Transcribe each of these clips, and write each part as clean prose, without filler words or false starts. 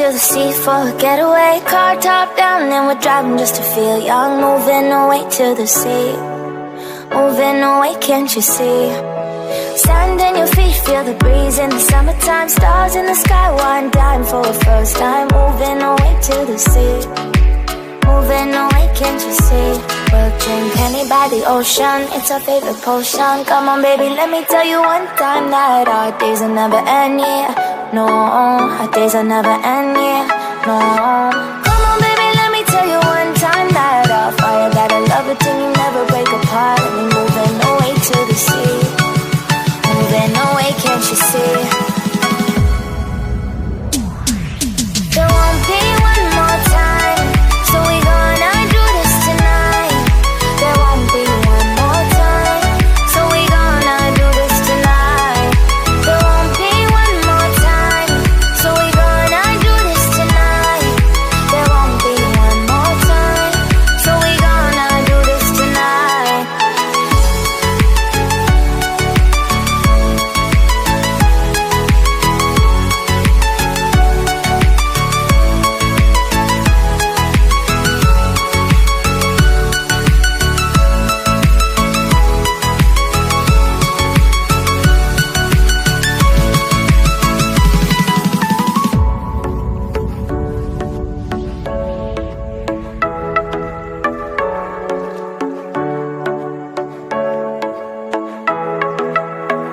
to the sea for a getaway. Car top down and we're driving just to feel young. Moving away to the sea, moving away, can't you see? Sand in your feet, feel the breeze in the summertime. Stars in the sky, one dime for a first time. Moving away to the sea, moving away, can't you see? We'll drink honey by the ocean, it's our favorite potion. Come on baby, let me tell you one time that our days will never end, yeah. No, our days will never end, yeah. No. Come on baby, let me tell you one time that our fire got a love it till you never break apart. And we're moving away to the sea, moving away, can't you see? There won't be one more time, so we gonna do this tonight. There won't be one more time, so we gonna do this tonight. There won't be one more time, so we gonna do this tonight. There won't be one more time, so we gonna do this tonight.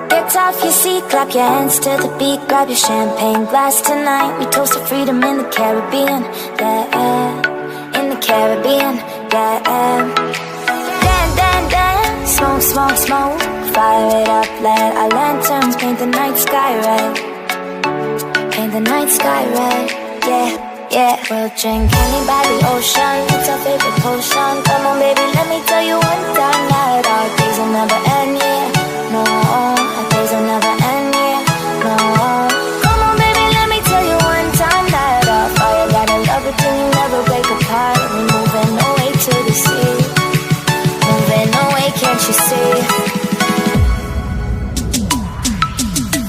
Get off your seat, clap your hands to the beat. Grab your champagne glass tonight. We toast to freedom in the Caribbean, yeah. In the Caribbean, yeah. Dance, dance, dance, smoke, smoke, smoke. Fire it up, let our lanterns paint the night sky red. Paint the night sky red, yeah, yeah. We'll drink honey by the ocean, it's our favorite potion. Come on baby, let me tell you one time that our days will never end, yeah. No, our days will never end, yeah. No. Come on baby, let me tell you one time that our fire got a love it till you never break apart. We're moving away to the sea, moving away, can't you see?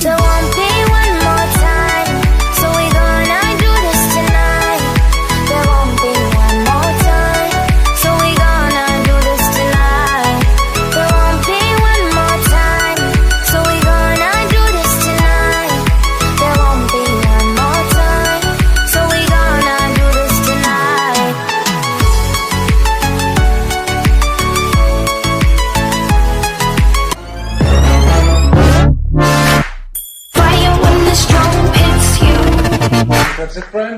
There won't be one more time, so we gonna do this tonight. There won't be one more time, so we gonna do this tonight. There won't be one more time, so we gonna do this tonight. There won't be one more time, so we gonna do this tonight. Fire when the storm hits you. That's it, friend?